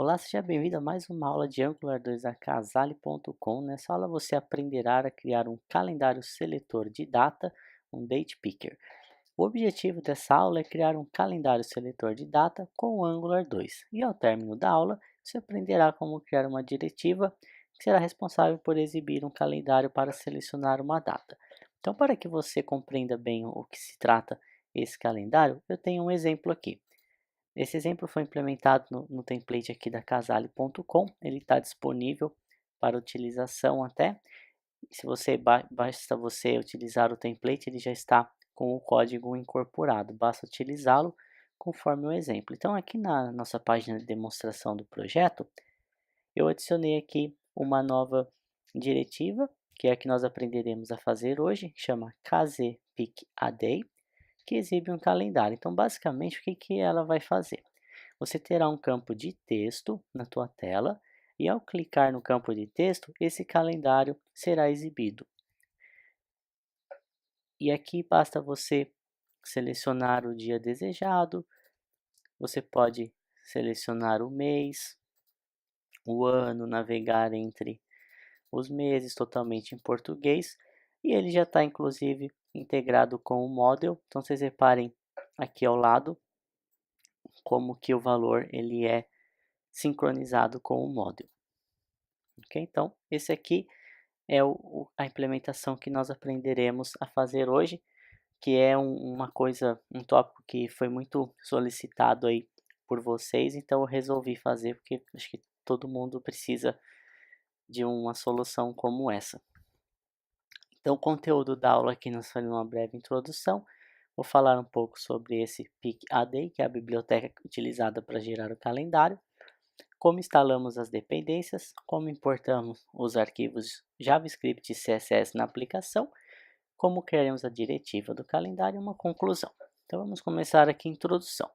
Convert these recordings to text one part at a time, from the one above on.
Olá, seja bem-vindo a mais uma aula de Angular 2 da Casale.com. Nessa aula você aprenderá a criar um calendário seletor de data, um Date Picker. O objetivo dessa aula é criar um calendário seletor de data com o Angular 2. E ao término da aula, você aprenderá como criar uma diretiva que será responsável por exibir um calendário para selecionar uma data. Então, para que você compreenda bem o que se trata esse calendário, eu tenho um exemplo aqui. Esse exemplo foi implementado no template aqui da Casale.com, ele está disponível para utilização até. Se você basta você utilizar o template, ele já está com o código incorporado, basta utilizá-lo conforme o exemplo. Então aqui na nossa página de demonstração do projeto, eu adicionei aqui uma nova diretiva, que é a que nós aprenderemos a fazer hoje, que chama kzpickaday, que exibe um calendário. Então basicamente o que ela vai fazer? Você terá um campo de texto na tua tela e ao clicar no campo de texto, esse calendário será exibido. E aqui basta você selecionar o dia desejado, você pode selecionar o mês, o ano, navegar entre os meses totalmente em português e ele já está inclusive integrado com o Model. Então vocês reparem aqui ao lado como que o valor ele é sincronizado com o Model. Ok? Então esse aqui é a implementação que nós aprenderemos a fazer hoje, que é uma coisa, um tópico que foi muito solicitado aí por vocês, então eu resolvi fazer porque acho que todo mundo precisa de uma solução como essa. Então, o conteúdo da aula aqui nós faremos uma breve introdução. Vou falar um pouco sobre esse PicAday, que é a biblioteca utilizada para gerar o calendário, como instalamos as dependências, como importamos os arquivos JavaScript e CSS na aplicação, como criaremos a diretiva do calendário e uma conclusão. Então vamos começar aqui a introdução.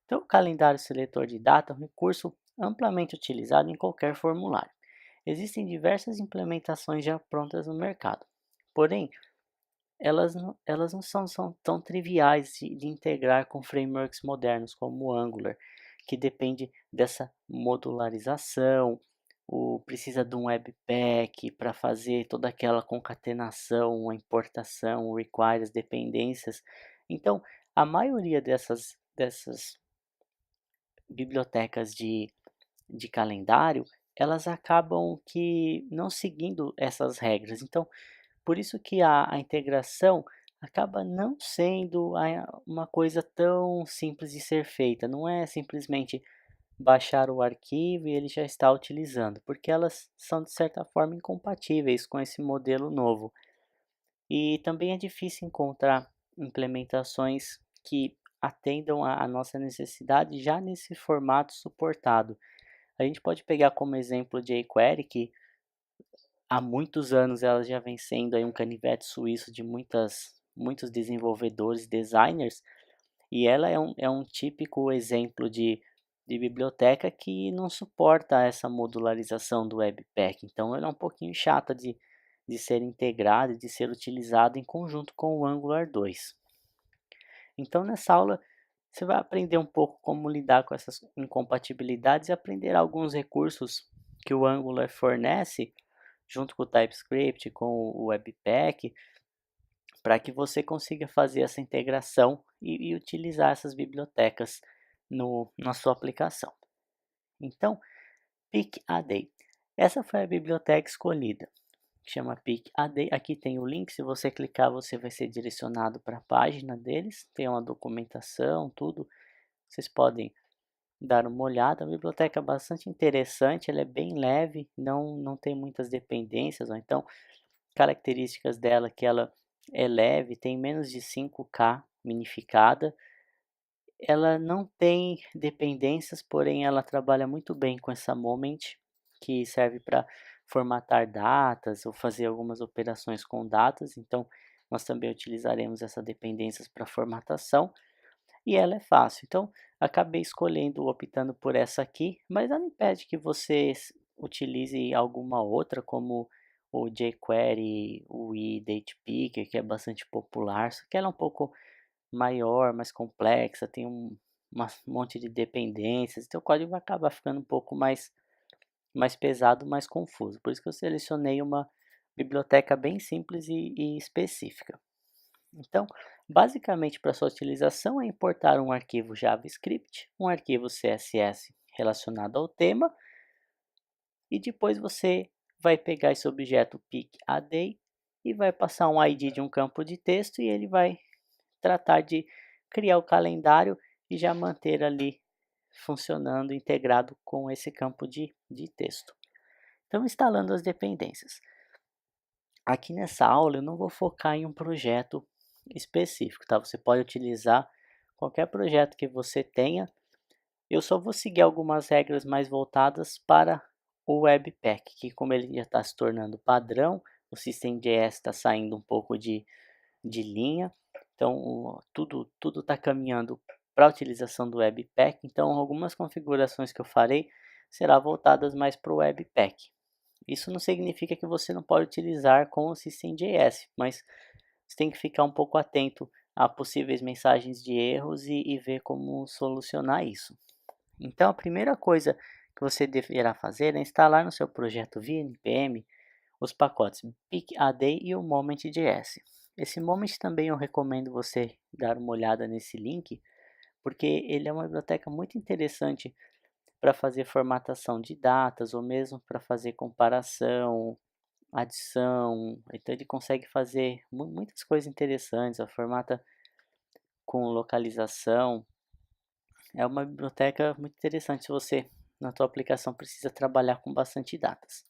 Então o calendário seletor de data é um recurso amplamente utilizado em qualquer formulário. Existem diversas implementações já prontas no mercado, porém elas não são tão triviais de integrar com frameworks modernos como o Angular, que depende dessa modularização, precisa de um webpack para fazer toda aquela concatenação, a importação, o require, as dependências. Então, a maioria dessas bibliotecas de calendário, elas acabam que não seguindo essas regras. Então, por isso que a integração acaba não sendo uma coisa tão simples de ser feita. Não é simplesmente baixar o arquivo e ele já está utilizando, porque elas são de certa forma incompatíveis com esse modelo novo. E também é difícil encontrar implementações que atendam a nossa necessidade já nesse formato suportado. A gente pode pegar como exemplo o jQuery, que há muitos anos ela já vem sendo aí um canivete suíço de muitos desenvolvedores, designers, e ela é um típico exemplo de biblioteca que não suporta essa modularização do Webpack. Então ela é um pouquinho chata de ser integrada e de ser utilizada em conjunto com o Angular 2. Então nessa aula você vai aprender um pouco como lidar com essas incompatibilidades e aprender alguns recursos que o Angular fornece junto com o TypeScript, com o Webpack, para que você consiga fazer essa integração e utilizar essas bibliotecas na sua aplicação. Então, PicAday. Essa foi a biblioteca escolhida, chama PicAday. Aqui tem o link, se você clicar você vai ser direcionado para a página deles, tem uma documentação, tudo. Vocês podem dar uma olhada, a biblioteca é bastante interessante, ela é bem leve, não tem muitas dependências, ou então características dela que ela é leve, tem menos de 5K minificada, ela não tem dependências, porém ela trabalha muito bem com essa Moment, que serve para formatar datas ou fazer algumas operações com datas, então nós também utilizaremos essas dependências para formatação, e ela é fácil. Então acabei escolhendo, optando por essa aqui, mas ela impede que você utilize alguma outra, como o jQuery, o eDatePicker, que é bastante popular, só que ela é um pouco maior, mais complexa, tem um monte de dependências, teu código vai acabar ficando um pouco mais pesado, mais confuso. Por isso que eu selecionei uma biblioteca bem simples e específica. Então, basicamente, para sua utilização é importar um arquivo JavaScript, um arquivo CSS relacionado ao tema, e depois você vai pegar esse objeto pick_a_day e vai passar um ID de um campo de texto e ele vai tratar de criar o calendário e já manter ali funcionando integrado com esse campo de texto. Então, instalando as dependências. Aqui nessa aula eu não vou focar em um projeto específico, tá? Você pode utilizar qualquer projeto que você tenha. Eu só vou seguir algumas regras mais voltadas para o Webpack, que como ele já está se tornando padrão, o System.js está saindo um pouco de linha, então tudo está caminhando para a utilização do Webpack, então algumas configurações que eu farei serão voltadas mais para o Webpack. Isso não significa que você não pode utilizar com o System.js, mas você tem que ficar um pouco atento a possíveis mensagens de erros e ver como solucionar isso. Então, a primeira coisa que você deverá fazer é instalar no seu projeto via npm os pacotes pick_a_day e o moment.js. Esse moment também eu recomendo você dar uma olhada nesse link, porque ele é uma biblioteca muito interessante para fazer formatação de datas ou mesmo para fazer comparação, adição. Então ele consegue fazer muitas coisas interessantes, a formata com localização. É uma biblioteca muito interessante se você na tua aplicação precisa trabalhar com bastante datas.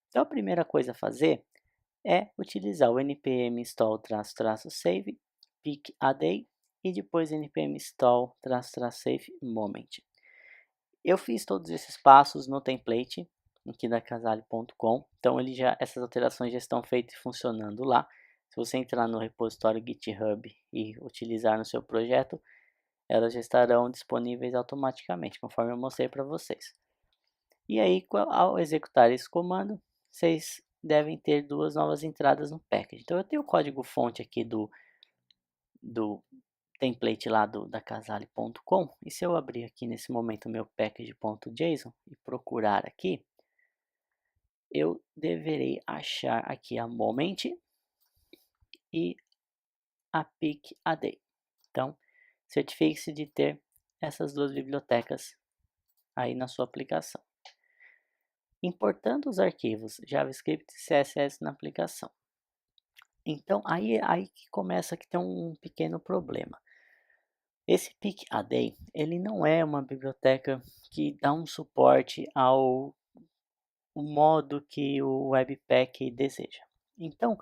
Então a primeira coisa a fazer é utilizar o npm install --save pick_a_day e depois npm install --save moment. Eu fiz todos esses passos no template aqui da casale.com, então essas alterações já estão feitas e funcionando lá. Se você entrar no repositório GitHub e utilizar no seu projeto, elas já estarão disponíveis automaticamente, conforme eu mostrei para vocês. E aí, ao executar esse comando, vocês devem ter duas novas entradas no package. Então eu tenho o código fonte aqui do template lá da casale.com, e se eu abrir aqui nesse momento o meu package.json e procurar aqui, eu deverei achar aqui a moment e a pick_a_day. Então, certifique-se de ter essas duas bibliotecas aí na sua aplicação. Importando os arquivos JavaScript e CSS na aplicação. Então, aí que começa a ter um pequeno problema. Esse pick_a_day, ele não é uma biblioteca que dá um suporte ao modo que o Webpack deseja. Então,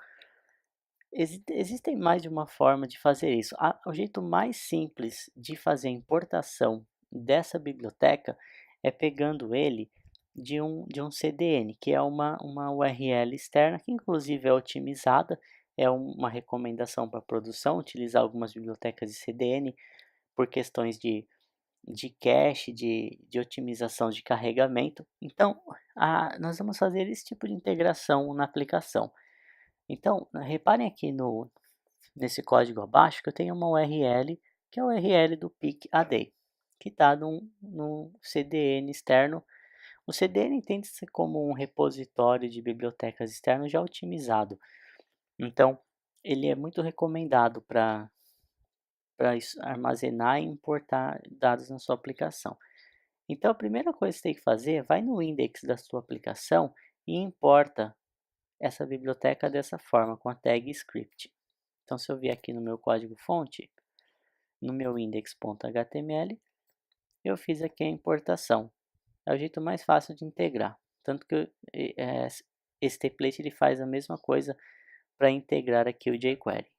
existem mais de uma forma de fazer isso. O jeito mais simples de fazer a importação dessa biblioteca é pegando ele de um CDN, que é uma URL externa, que inclusive é otimizada, é uma recomendação para produção, utilizar algumas bibliotecas de CDN por questões de cache, de otimização de carregamento. Então, nós vamos fazer esse tipo de integração na aplicação. Então, reparem aqui nesse código abaixo que eu tenho uma URL, que é a URL do pick_a_day, que está no CDN externo. O CDN entende-se como um repositório de bibliotecas externo já otimizado. Então, ele é muito recomendado para armazenar e importar dados na sua aplicação. Então, a primeira coisa que você tem que fazer, vai no index da sua aplicação e importa essa biblioteca dessa forma, com a tag script. Então, se eu vier aqui no meu código fonte, no meu index.html, eu fiz aqui a importação. É o jeito mais fácil de integrar. Tanto que esse template ele faz a mesma coisa para integrar aqui o jQuery.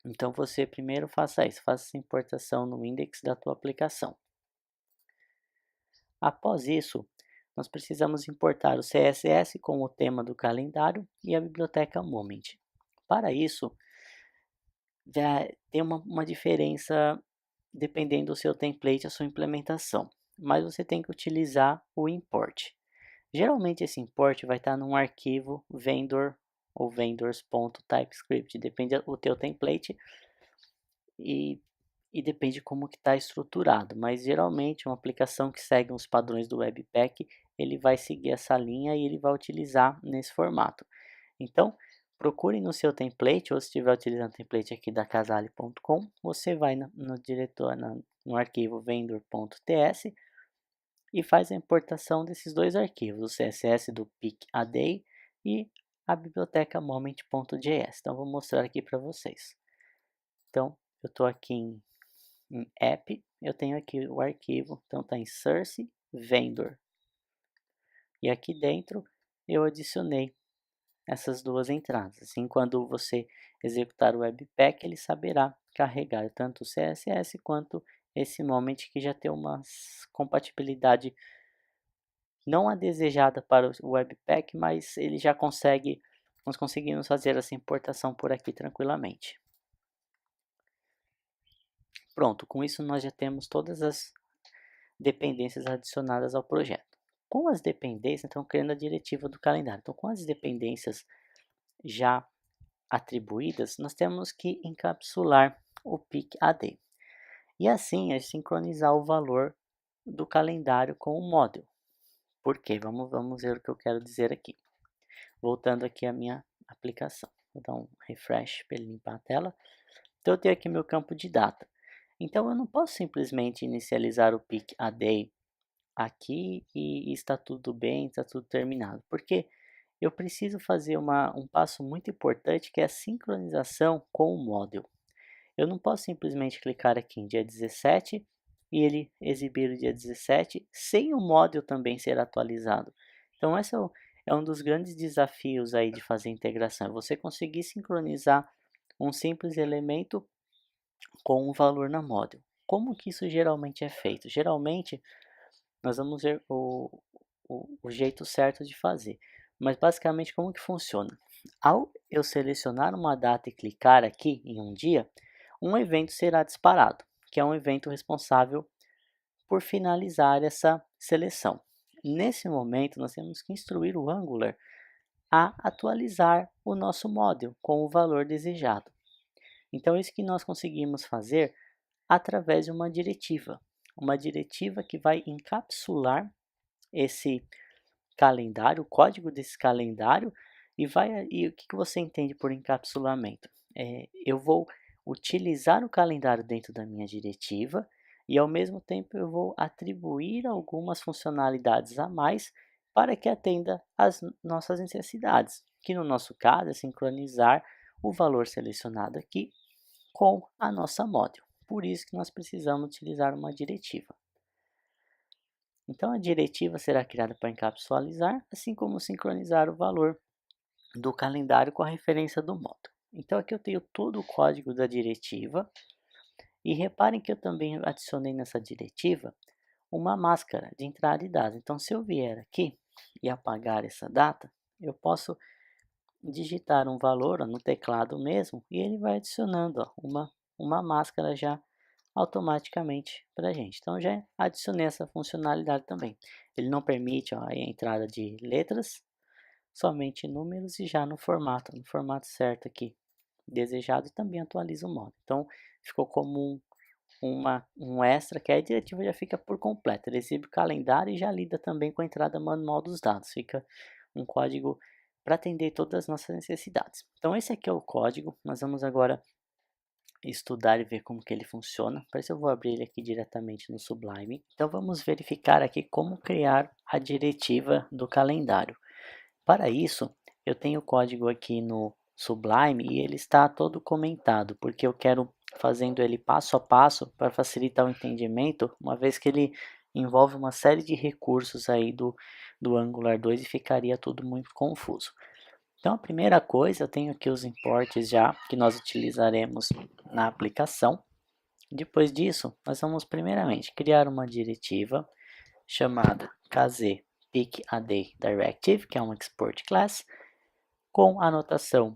Então, você primeiro faça isso, faça essa importação no index da tua aplicação. Após isso, nós precisamos importar o CSS com o tema do calendário e a biblioteca Moment. Para isso, tem uma diferença dependendo do seu template, a sua implementação, mas você tem que utilizar o import. Geralmente esse import vai estar num arquivo vendor ou vendors.typescript, depende do teu template, e e depende como que está estruturado, mas geralmente uma aplicação que segue os padrões do Webpack, ele vai seguir essa linha e ele vai utilizar nesse formato. Então, procure no seu template, ou se estiver utilizando o template aqui da Casale.com, você vai no diretor, no arquivo vendor.ts e faz a importação desses dois arquivos, o CSS do PicAday e a biblioteca moment.js. Então, vou mostrar aqui para vocês. Então, eu estou aqui em app, eu tenho aqui o arquivo, então está em source vendor. E aqui dentro eu adicionei essas duas entradas. Assim, quando você executar o Webpack, ele saberá carregar tanto o CSS quanto esse moment que já tem uma compatibilidade não a desejada para o Webpack, mas ele já consegue, nós conseguimos fazer essa importação por aqui tranquilamente. Pronto, com isso nós já temos todas as dependências adicionadas ao projeto. Com as dependências, então criando a diretiva do calendário. Então, com as dependências já atribuídas, nós temos que encapsular o PicAday. E assim, sincronizar o valor do calendário com o model. Por quê? Vamos ver o que eu quero dizer aqui. Voltando aqui à minha aplicação. Vou dar um refresh para ele limpar a tela. Então, eu tenho aqui meu campo de data. Então, eu não posso simplesmente inicializar o PicAday aqui e está tudo bem, está tudo terminado. Porque eu preciso fazer um passo muito importante que é a sincronização com o model. Eu não posso simplesmente clicar aqui em dia 17 e ele exibir o dia 17 sem o model também ser atualizado. Então esse é um dos grandes desafios aí de fazer integração, é você conseguir sincronizar um simples elemento com um valor na model. Como que isso geralmente é feito? Geralmente nós vamos ver o jeito certo de fazer. Mas basicamente como que funciona? Ao eu selecionar uma data e clicar aqui em um dia, um evento será disparado, que é um evento responsável por finalizar essa seleção. Nesse momento, nós temos que instruir o Angular a atualizar o nosso model com o valor desejado. Então, isso que nós conseguimos fazer através de uma diretiva que vai encapsular esse calendário, o código desse calendário, e o que você entende por encapsulamento? Eu vou utilizar o calendário dentro da minha diretiva e ao mesmo tempo eu vou atribuir algumas funcionalidades a mais para que atenda às nossas necessidades, que no nosso caso é sincronizar o valor selecionado aqui com a nossa model. Por isso que nós precisamos utilizar uma diretiva. Então a diretiva será criada para encapsulizar, assim como sincronizar o valor do calendário com a referência do módulo. Então aqui eu tenho todo o código da diretiva e reparem que eu também adicionei nessa diretiva uma máscara de entrada de dados. Então se eu vier aqui e apagar essa data, eu posso digitar um valor no teclado mesmo e ele vai adicionando uma máscara já automaticamente para a gente. Então já adicionei essa funcionalidade também. Ele não permite a entrada de letras, somente números e já no formato certo aqui desejado, e também atualiza o modo. Então ficou como um extra que a diretiva já fica por completo. Ele exibe o calendário e já lida também com a entrada manual dos dados. Fica um código para atender todas as nossas necessidades. Então esse aqui é o código. Nós vamos agora estudar e ver como que ele funciona. Para isso eu vou abrir ele aqui diretamente no Sublime. Então vamos verificar aqui como criar a diretiva do calendário. Para isso, eu tenho o código aqui no Sublime e ele está todo comentado, porque eu quero fazendo ele passo a passo para facilitar o entendimento, uma vez que ele envolve uma série de recursos aí do Angular 2 e ficaria tudo muito confuso. Então a primeira coisa, eu tenho aqui os imports já que nós utilizaremos na aplicação. Depois disso, nós vamos primeiramente criar uma diretiva chamada kzPicAdayDirective, que é um export class, com a anotação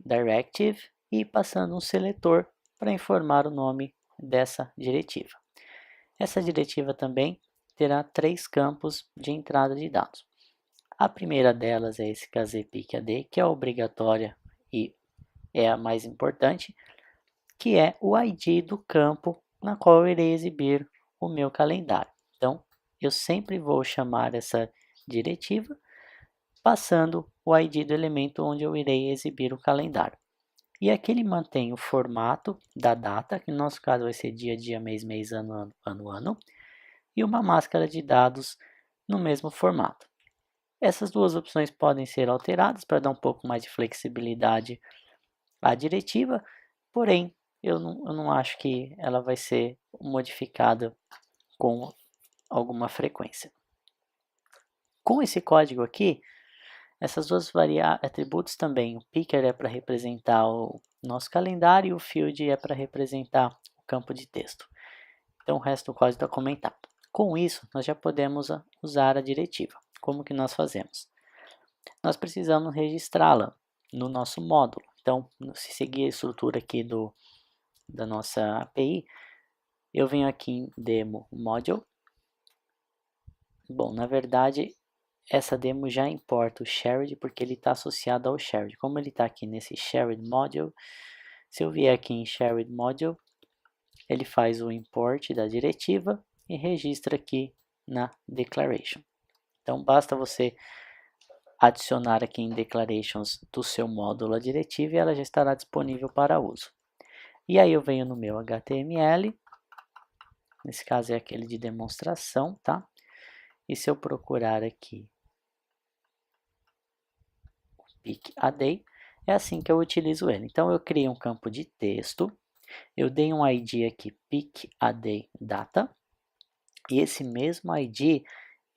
directive e passando um seletor para informar o nome dessa diretiva. Essa diretiva também terá 3 campos de entrada de dados. A primeira delas é esse kzPicAday, que é obrigatória e é a mais importante, que é o ID do campo na qual eu irei exibir o meu calendário. Então, eu sempre vou chamar essa diretiva passando o ID do elemento onde eu irei exibir o calendário. E aqui ele mantém o formato da data, que no nosso caso vai ser dia, dia, mês, mês, ano, ano, ano, ano, e uma máscara de dados no mesmo formato. Essas duas opções podem ser alteradas para dar um pouco mais de flexibilidade à diretiva, porém eu não acho que ela vai ser modificada com alguma frequência. Com esse código aqui, essas duas atributos também, o picker é para representar o nosso calendário e o field é para representar o campo de texto. Então o resto do código está comentado. Com isso, nós já podemos usar a diretiva. Como que nós fazemos? Nós precisamos registrá-la no nosso módulo. Então, se seguir a estrutura aqui da nossa API, eu venho aqui em demo module. Bom, na verdade, essa demo já importa o shared porque ele está associado ao shared. Como ele está aqui nesse shared module, se eu vier aqui em shared module, ele faz o import da diretiva e registra aqui na declaration. Então basta você adicionar aqui em declarations do seu módulo a diretiva e ela já estará disponível para uso. E aí eu venho no meu HTML, nesse caso é aquele de demonstração, tá? E se eu procurar aqui pick a day, é assim que eu utilizo ele. Então eu criei um campo de texto, eu dei um ID aqui pick a day data, e esse mesmo ID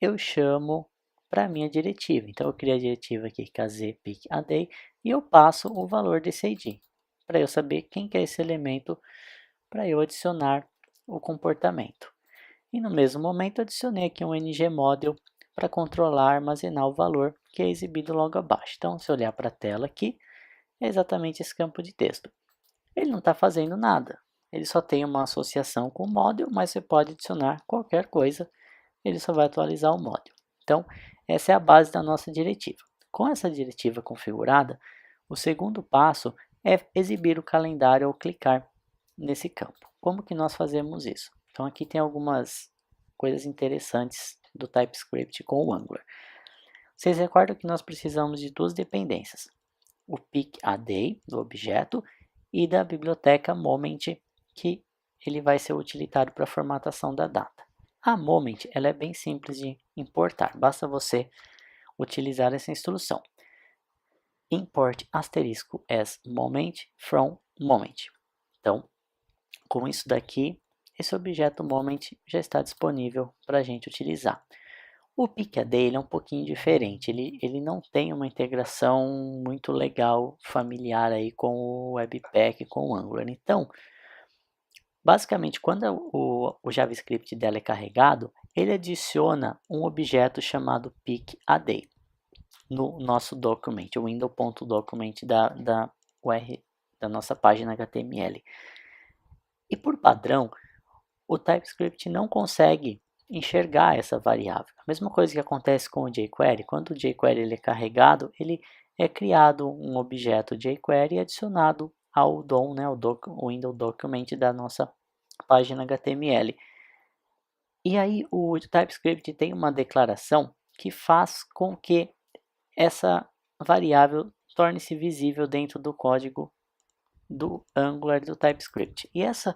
eu chamo para a minha diretiva. Então eu criei a diretiva aqui kz pick a day e eu passo o valor desse ID, para eu saber quem que é esse elemento para eu adicionar o comportamento. E no mesmo momento adicionei aqui um ngModel para controlar, armazenar o valor que é exibido logo abaixo. Então, se eu olhar para a tela aqui, é exatamente esse campo de texto. Ele não está fazendo nada, ele só tem uma associação com o model, mas você pode adicionar qualquer coisa, ele só vai atualizar o model. Então, essa é a base da nossa diretiva. Com essa diretiva configurada, o segundo passo é exibir o calendário ao clicar nesse campo. Como que nós fazemos isso? Então, aqui tem algumas coisas interessantes do TypeScript com o Angular. Vocês recordam que nós precisamos de duas dependências, o pick_a_day do objeto e da biblioteca moment, que ele vai ser utilizado para a formatação da data. A moment ela é bem simples de importar, basta você utilizar essa instrução. Import asterisco as moment from moment. Então, com isso daqui, esse objeto moment já está disponível para a gente utilizar. O pick_a_day é um pouquinho diferente, ele não tem uma integração muito legal, familiar aí com o Webpack, com o Angular. Então, basicamente, quando o JavaScript dela é carregado, ele adiciona um objeto chamado pick_a_day no nosso document, o window.document da nossa página HTML. E por padrão, o TypeScript não consegue enxergar essa variável. A mesma coisa que acontece com o jQuery, quando o jQuery ele é carregado, ele é criado um objeto jQuery adicionado ao DOM, né, o window document da nossa página HTML. E aí o TypeScript tem uma declaração que faz com que essa variável torne-se visível dentro do código do Angular do TypeScript. E essa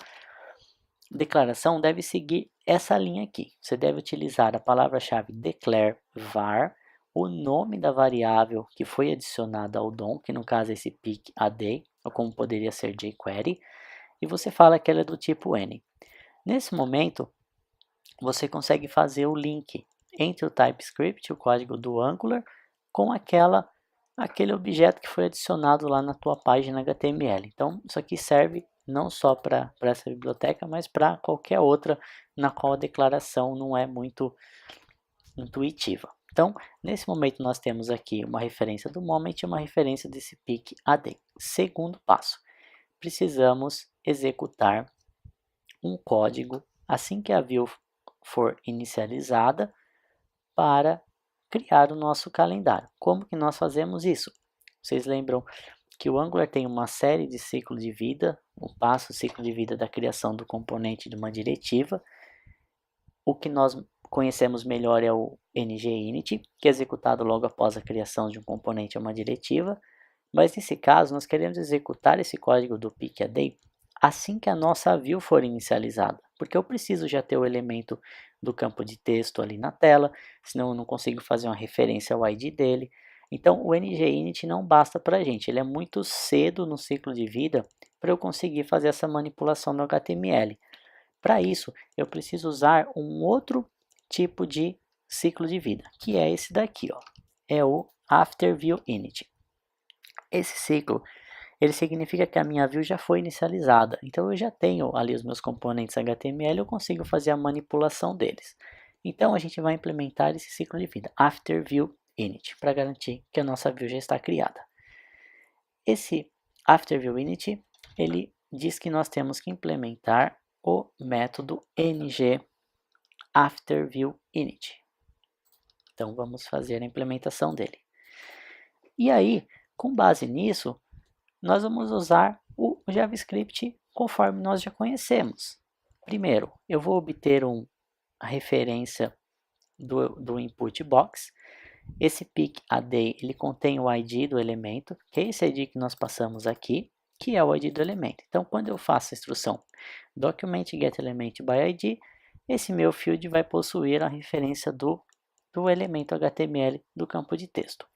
declaração deve seguir essa linha aqui. Você deve utilizar a palavra-chave declare var, o nome da variável que foi adicionada ao DOM, que no caso é esse pick_a_day, ou como poderia ser jQuery, e você fala que ela é do tipo N. Nesse momento, você consegue fazer o link entre o TypeScript, o código do Angular, com aquele objeto que foi adicionado lá na tua página HTML. Então, isso aqui serve não só para essa biblioteca, mas para qualquer outra na qual a declaração não é muito intuitiva. Então, nesse momento nós temos aqui uma referência do moment e uma referência desse pick_a_day. Segundo passo, precisamos executar um código assim que a view for inicializada para criar o nosso calendário. Como que nós fazemos isso? Vocês lembram que o Angular tem uma série de ciclo de vida, o passo ciclo de vida da criação do componente de uma diretiva. O que nós conhecemos melhor é o NGInit, que é executado logo após a criação de um componente a uma diretiva, mas nesse caso nós queremos executar esse código do pick_a_day assim que a nossa view for inicializada, porque eu preciso já ter o elemento do campo de texto ali na tela, senão eu não consigo fazer uma referência ao ID dele. Então o NGInit não basta para a gente, ele é muito cedo no ciclo de vida para eu conseguir fazer essa manipulação no HTML. Para isso, eu preciso usar um outro tipo de ciclo de vida, que é esse daqui, ó, é o AfterViewInit. Esse ciclo, ele significa que a minha view já foi inicializada, então eu já tenho ali os meus componentes HTML, eu consigo fazer a manipulação deles. Então a gente vai implementar esse ciclo de vida, AfterViewInit, para garantir que a nossa view já está criada. Esse AfterViewInit, ele diz que nós temos que implementar o método ngAfterViewInit. Então vamos fazer a implementação dele. E aí, com base nisso, nós vamos usar o JavaScript conforme nós já conhecemos. Primeiro, eu vou obter a referência do input box. Esse pick_a_day, ele contém o ID do elemento, que é esse ID que nós passamos aqui, que é o ID do elemento. Então, quando eu faço a instrução document_getElementById, esse meu field vai possuir a referência do elemento HTML do campo de texto.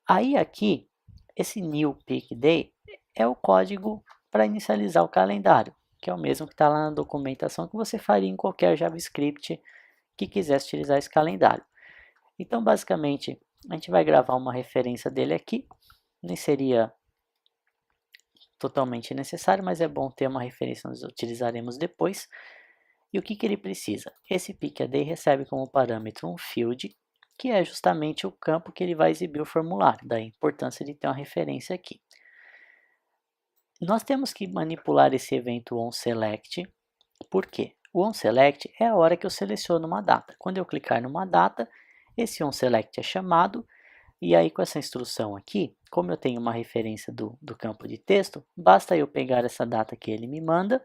Aí aqui, esse new pick_day é o código para inicializar o calendário, que é o mesmo que está lá na documentação que você faria em qualquer JavaScript que quisesse utilizar esse calendário. Então, basicamente, a gente vai gravar uma referência dele aqui, nem seria totalmente necessário, mas é bom ter uma referência que nós utilizaremos depois. E o que ele precisa? Esse pick_a_day recebe como parâmetro um field, que é justamente o campo que ele vai exibir o formulário, daí a importância de ter uma referência aqui. Nós temos que manipular esse evento onSelect, por quê? O onSelect é a hora que eu seleciono uma data. Quando eu clicar numa data, esse onSelect é chamado, e aí com essa instrução aqui, como eu tenho uma referência do campo de texto, basta eu pegar essa data que ele me manda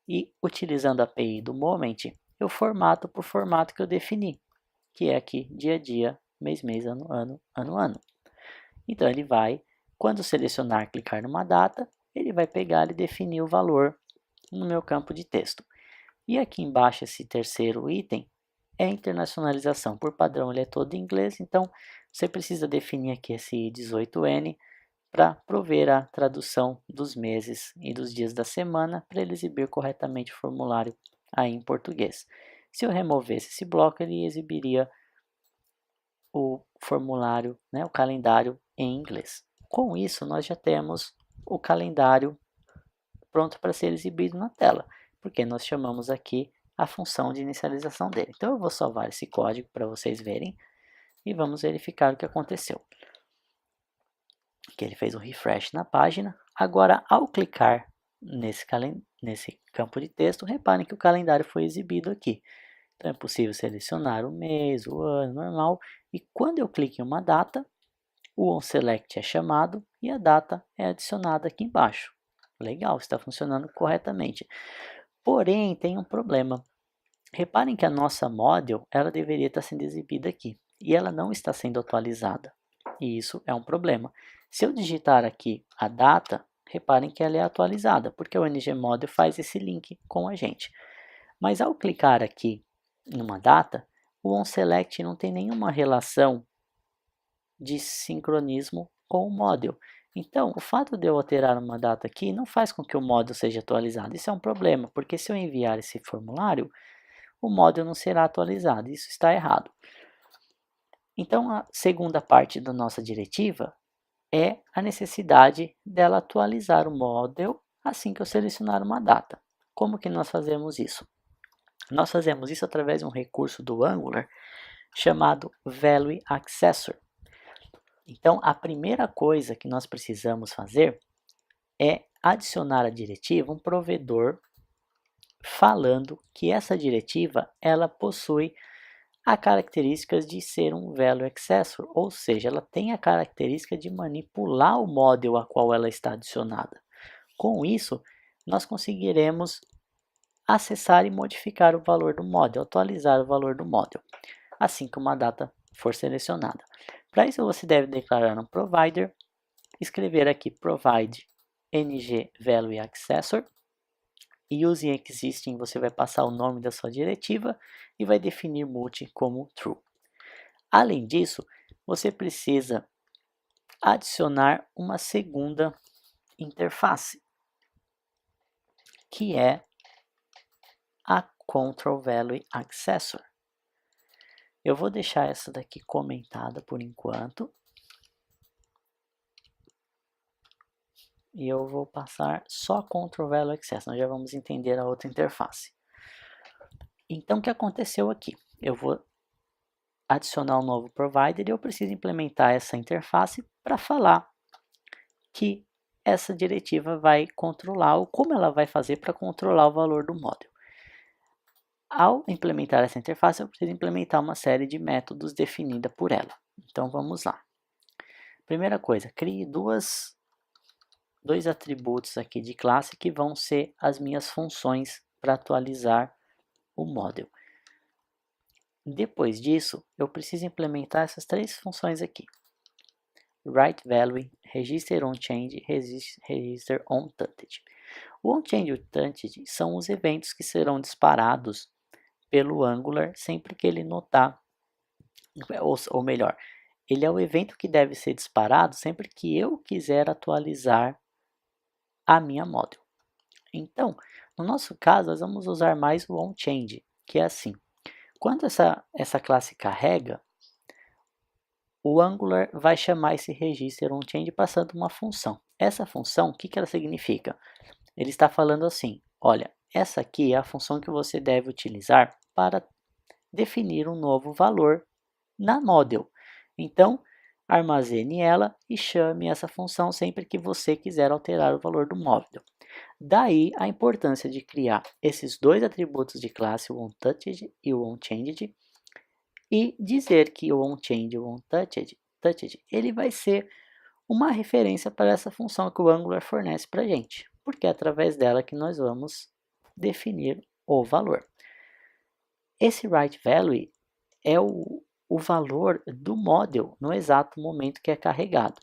e, utilizando a API do Moment, eu formato por formato que eu defini, que é aqui dia a dia, mês, ano. Então ele vai, quando selecionar, clicar numa data, ele vai pegar e definir o valor no meu campo de texto. E aqui embaixo, esse terceiro item é internacionalização. Por padrão, ele é todo em inglês, então você precisa definir aqui esse 18N para prover a tradução dos meses e dos dias da semana para ele exibir corretamente o formulário aí em português. Se eu removesse esse bloco, ele exibiria o formulário, né, o calendário em inglês. Com isso, nós já temos o calendário pronto para ser exibido na tela, porque nós chamamos aqui a função de inicialização dele. Então eu vou salvar esse código para vocês verem e vamos verificar o que aconteceu. Que ele fez um refresh na página. Agora, ao clicar nesse campo de texto, reparem que o calendário foi exibido aqui. Então é possível selecionar o mês, o ano normal, e quando eu clico em uma data, o onSelect é chamado e a data é adicionada aqui embaixo. Legal, está funcionando corretamente. Porém, tem um problema. Reparem que a nossa model, ela deveria estar sendo exibida aqui, e ela não está sendo atualizada. E isso é um problema. Se eu digitar aqui a data, reparem que ela é atualizada, porque o ngModel faz esse link com a gente. Mas ao clicar aqui numa data, o onSelect não tem nenhuma relação de sincronismo com o model. Então, o fato de eu alterar uma data aqui não faz com que o model seja atualizado. Isso é um problema, porque se eu enviar esse formulário, o model não será atualizado. Isso está errado. Então, a segunda parte da nossa diretiva é a necessidade dela atualizar o model assim que eu selecionar uma data. Como que nós fazemos isso? Nós fazemos isso através de um recurso do Angular chamado ValueAccessor. Então, a primeira coisa que nós precisamos fazer é adicionar à diretiva um provedor falando que essa diretiva ela possui a características de ser um value accessor, ou seja, ela tem a característica de manipular o model a qual ela está adicionada. Com isso, nós conseguiremos acessar e modificar o valor do model, atualizar o valor do model, assim que uma data for selecionada. Para isso, você deve declarar um provider, escrever aqui provide ng value accessor, e using existing você vai passar o nome da sua diretiva e vai definir multi como true. Além disso, você precisa adicionar uma segunda interface, que é a control value accessor. Eu vou deixar essa daqui comentada por enquanto. E eu vou passar só control value accessor, nós já vamos entender a outra interface. Então, o que aconteceu aqui? Eu vou adicionar um novo provider e eu preciso implementar essa interface para falar que essa diretiva vai controlar, ou como ela vai fazer para controlar o valor do model. Ao implementar essa interface, eu preciso implementar uma série de métodos definida por ela. Então, vamos lá. Primeira coisa, crie dois atributos aqui de classe que vão ser as minhas funções para atualizar o model. Depois disso, eu preciso implementar essas três funções aqui. WriteValue, Register OnChange, Register OnTouched. O OnChange e o Touched são os eventos que serão disparados pelo Angular sempre que ele notar, ou melhor, ele é o evento que deve ser disparado sempre que eu quiser atualizar a minha model. Então, no nosso caso, nós vamos usar mais o onChange, que é assim. Quando essa classe carrega, o Angular vai chamar esse register onChange passando uma função. Essa função, o que ela significa? Ele está falando assim, olha, essa aqui é a função que você deve utilizar para definir um novo valor na model. Então, armazene ela e chame essa função sempre que você quiser alterar o valor do model. Daí a importância de criar esses dois atributos de classe, o onTouched e o onChanged, e dizer que o onChange e o onTouched, ele vai ser uma referência para essa função que o Angular fornece para a gente, porque é através dela que nós vamos definir o valor. Esse WriteValue é o valor do model no exato momento que é carregado.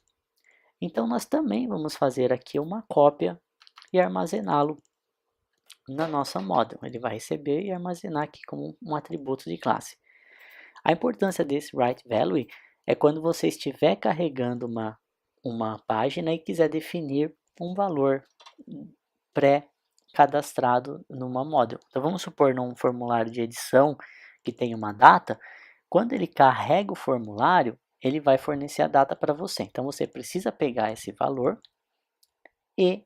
Então, nós também vamos fazer aqui uma cópia e armazená-lo na nossa model. Ele vai receber e armazenar aqui como um atributo de classe. A importância desse WriteValue é quando você estiver carregando uma página e quiser definir um valor pré-cadastrado numa model. Então, vamos supor num formulário de edição que tem uma data, quando ele carrega o formulário, ele vai fornecer a data para você. Então, você precisa pegar esse valor e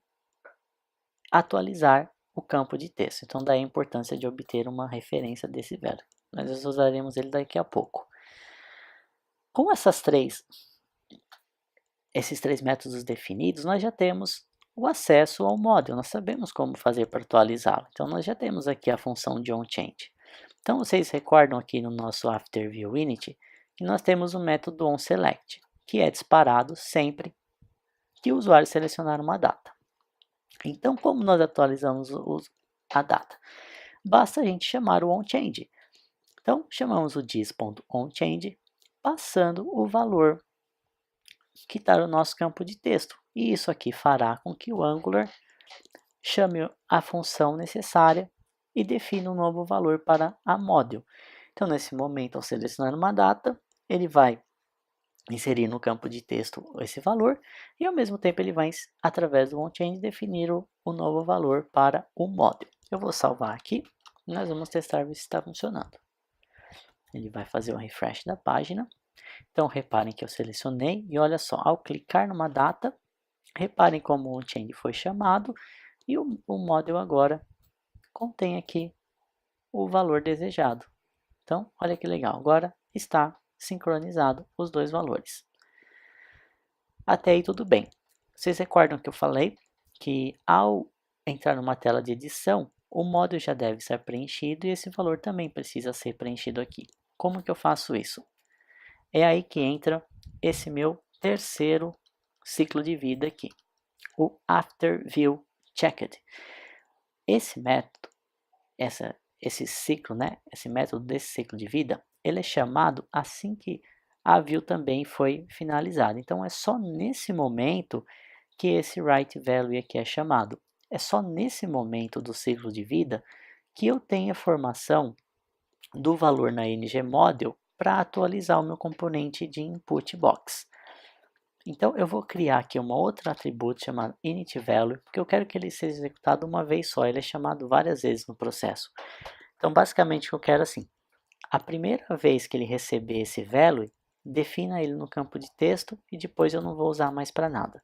atualizar o campo de texto. Então, daí a importância de obter uma referência desse value. Nós usaremos ele daqui a pouco. Com esses três métodos definidos, nós já temos o acesso ao model. Nós sabemos como fazer para atualizá-lo. Então, nós já temos aqui a função de onChange. Então, vocês recordam aqui no nosso AfterViewInit que nós temos o método onSelect, que é disparado sempre que o usuário selecionar uma data. Então, como nós atualizamos a data? Basta a gente chamar o onChange. Então, chamamos o dis.onChange, passando o valor que está no nosso campo de texto. E isso aqui fará com que o Angular chame a função necessária e defina um novo valor para a model. Então, nesse momento, ao selecionar uma data, ele vai inserir no campo de texto esse valor e, ao mesmo tempo, ele vai, através do onChange, definir o novo valor para o model. Eu vou salvar aqui e nós vamos testar ver se está funcionando. Ele vai fazer o refresh da página. Então, reparem que eu selecionei e olha só, ao clicar numa data, reparem como o onChange foi chamado e o model agora contém aqui o valor desejado. Então, olha que legal, agora está sincronizado os dois valores. Até aí tudo bem. Vocês recordam que eu falei que ao entrar numa tela de edição, o model já deve ser preenchido e esse valor também precisa ser preenchido aqui. como que eu faço isso? É aí que entra esse meu terceiro ciclo de vida aqui, o After View Checked. Esse método, esse ciclo, né, esse método desse ciclo de vida, ele é chamado assim que a view também foi finalizada. Então é só nesse momento que esse write value aqui é chamado. É só nesse momento do ciclo de vida que eu tenho a formação do valor na ngModel para atualizar o meu componente de input box. Então eu vou criar aqui uma outra atributo chamado initValue, porque eu quero que ele seja executado uma vez só, ele é chamado várias vezes no processo. Então basicamente eu quero assim, a primeira vez que ele receber esse value, defina ele no campo de texto e depois eu não vou usar mais para nada.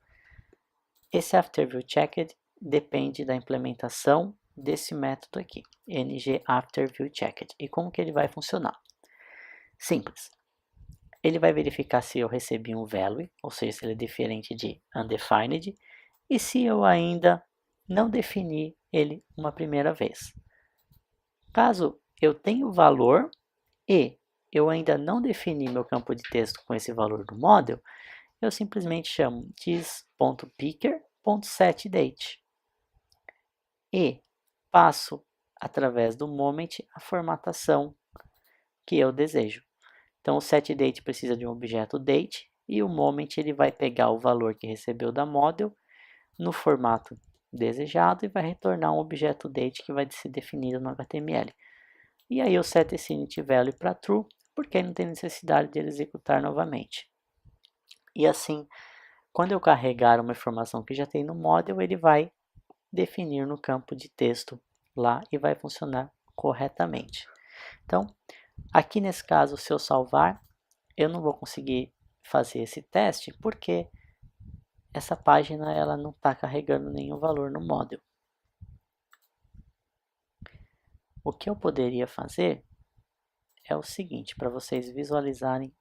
Esse AfterViewChecked depende da implementação desse método aqui, ngAfterViewChecked. E como que ele vai funcionar? Simples. Ele vai verificar se eu recebi um value, ou seja, se ele é diferente de undefined, e se eu ainda não defini ele uma primeira vez. Caso eu tenha o valor e eu ainda não defini meu campo de texto com esse valor do model, eu simplesmente chamo this.picker.setDate e passo através do moment a formatação que eu desejo. Então o setDate precisa de um objeto date e o moment ele vai pegar o valor que recebeu da model no formato desejado e vai retornar um objeto date que vai ser definido no HTML. E aí eu seto esse initValue para true, porque aí não tem necessidade de ele executar novamente. E assim, quando eu carregar uma informação que já tem no model, ele vai definir no campo de texto lá e vai funcionar corretamente. Então, aqui nesse caso, se eu salvar, eu não vou conseguir fazer esse teste porque essa página ela não está carregando nenhum valor no model. O que eu poderia fazer é o seguinte, para vocês visualizarem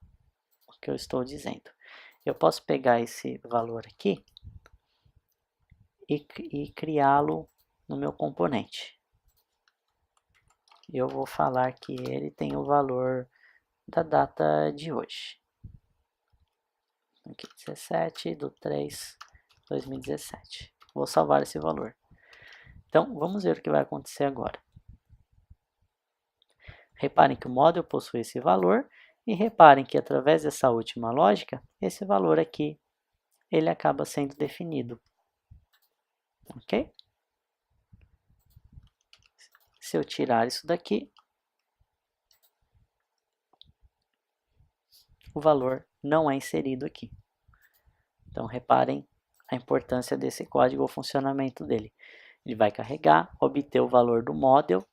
o que eu estou dizendo. Eu posso pegar esse valor aqui e criá-lo no meu componente. Eu vou falar que ele tem o valor da data de hoje. Aqui, 17/3/2017. Vou salvar esse valor. Então, vamos ver o que vai acontecer agora. Reparem que o model possui esse valor e reparem que através dessa última lógica, esse valor aqui, ele acaba sendo definido. Ok? Se eu tirar isso daqui, o valor não é inserido aqui. Então, reparem a importância desse código, o funcionamento dele. Ele vai carregar, obter o valor do model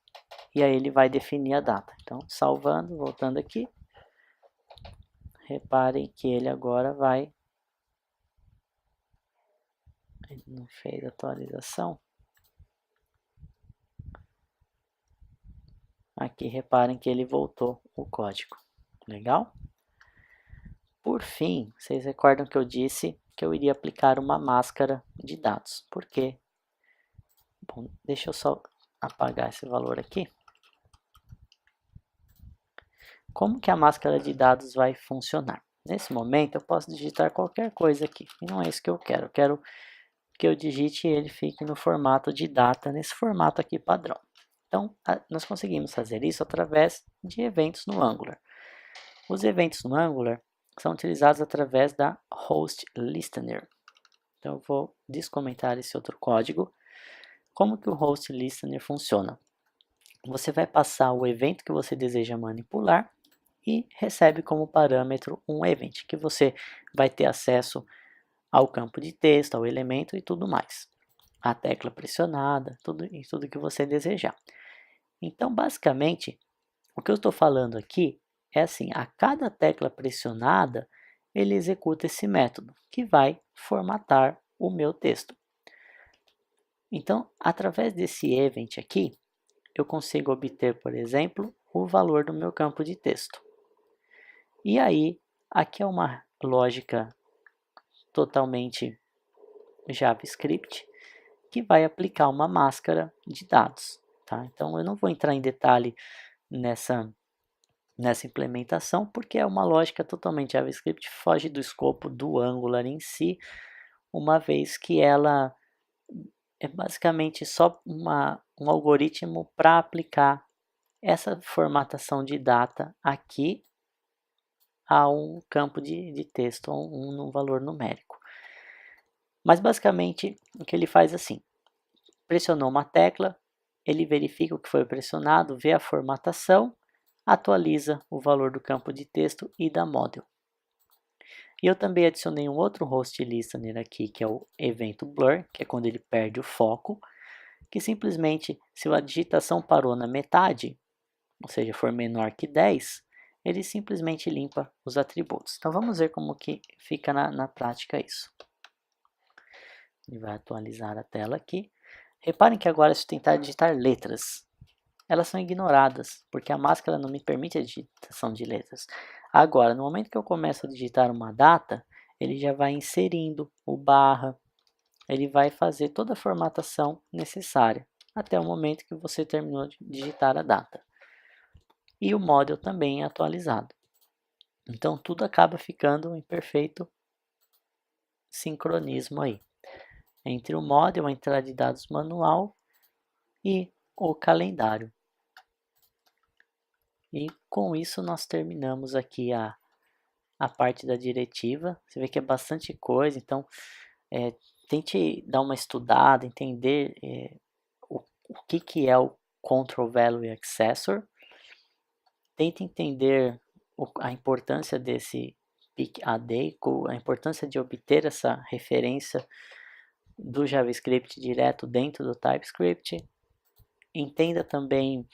e aí ele vai definir a data. Então, salvando, voltando aqui, reparem que ele agora vai... Ele não fez atualização. Aqui, reparem que ele voltou o código. Legal? Por fim, vocês recordam que eu disse que eu iria aplicar uma máscara de dados. Por quê? Bom, deixa eu só apagar esse valor aqui. Como que a máscara de dados vai funcionar? Nesse momento eu posso digitar qualquer coisa aqui, e não é isso que eu quero. Eu quero que eu digite e ele fique no formato de data, nesse formato aqui padrão. Então, nós conseguimos fazer isso através de eventos no Angular. Os eventos no Angular são utilizados através da Host Listener. Então, eu vou descomentar esse outro código. Como que o Host Listener funciona? Você vai passar o evento que você deseja manipular e recebe como parâmetro um event, que você vai ter acesso ao campo de texto, ao elemento e tudo mais. A tecla pressionada, tudo que você desejar. Então, basicamente, o que eu estou falando aqui é assim, a cada tecla pressionada, ele executa esse método, que vai formatar o meu texto. Então, através desse event aqui, eu consigo obter, por exemplo, o valor do meu campo de texto. E aí, aqui é uma lógica totalmente JavaScript, que vai aplicar uma máscara de dados. Tá? Então, eu não vou entrar em detalhe nessa implementação, porque é uma lógica totalmente JavaScript, foge do escopo do Angular em si, uma vez que ela é basicamente só um algoritmo para aplicar essa formatação de data aqui a um campo de texto, um valor numérico. Mas basicamente o que ele faz assim, pressionou uma tecla, ele verifica o que foi pressionado, vê a formatação, atualiza o valor do campo de texto e da model. E eu também adicionei um outro host listener aqui, que é o evento blur, que é quando ele perde o foco, que simplesmente, se a digitação parou na metade, ou seja, for menor que 10, ele simplesmente limpa os atributos. Então vamos ver como que fica na prática isso. Ele vai atualizar a tela aqui. Reparem que agora, se eu tentar digitar letras, elas são ignoradas, porque a máscara não me permite a digitação de letras. Agora, no momento que eu começo a digitar uma data, ele já vai inserindo o barra, ele vai fazer toda a formatação necessária, até o momento que você terminou de digitar a data. E o model também é atualizado. Então, tudo acaba ficando em perfeito sincronismo aí, entre o model, a entrada de dados manual e o calendário. E com isso nós terminamos aqui a parte da diretiva. Você vê que é bastante coisa, então tente dar uma estudada, entender o que é o Control Value Accessor. Tente entender a importância desse PIC-AD, a importância de obter essa referência do JavaScript direto dentro do TypeScript. Entenda também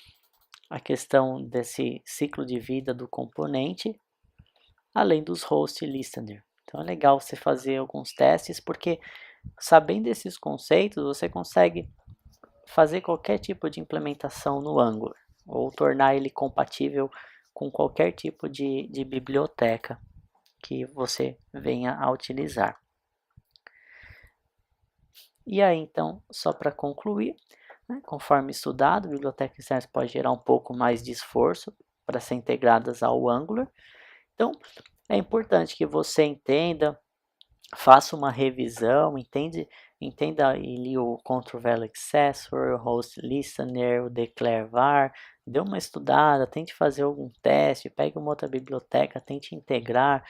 a questão desse ciclo de vida do componente, além dos host listener. Então é legal você fazer alguns testes, porque sabendo esses conceitos, você consegue fazer qualquer tipo de implementação no Angular, ou tornar ele compatível com qualquer tipo de biblioteca que você venha a utilizar. E aí então, só para concluir, conforme estudado, a biblioteca externa pode gerar um pouco mais de esforço para ser integradas ao Angular. Então, é importante que você entenda, faça uma revisão, entenda ali o Control Value Accessor, o Host Listener, o Declare var, dê uma estudada, tente fazer algum teste, pegue uma outra biblioteca, tente integrar,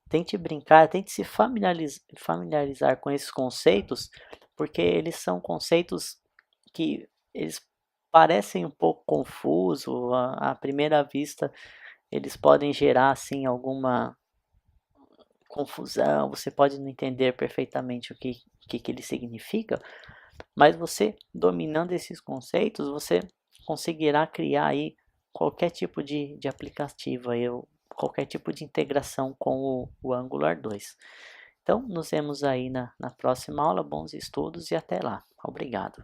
tente brincar, tente se familiarizar com esses conceitos, porque eles são conceitos que eles parecem um pouco confusos, à primeira vista eles podem gerar assim alguma confusão, você pode não entender perfeitamente o que ele significa, mas você dominando esses conceitos, você conseguirá criar aí qualquer tipo de aplicativo, aí, qualquer tipo de integração com o Angular 2. Então, nos vemos aí na próxima aula, bons estudos e até lá. Obrigado.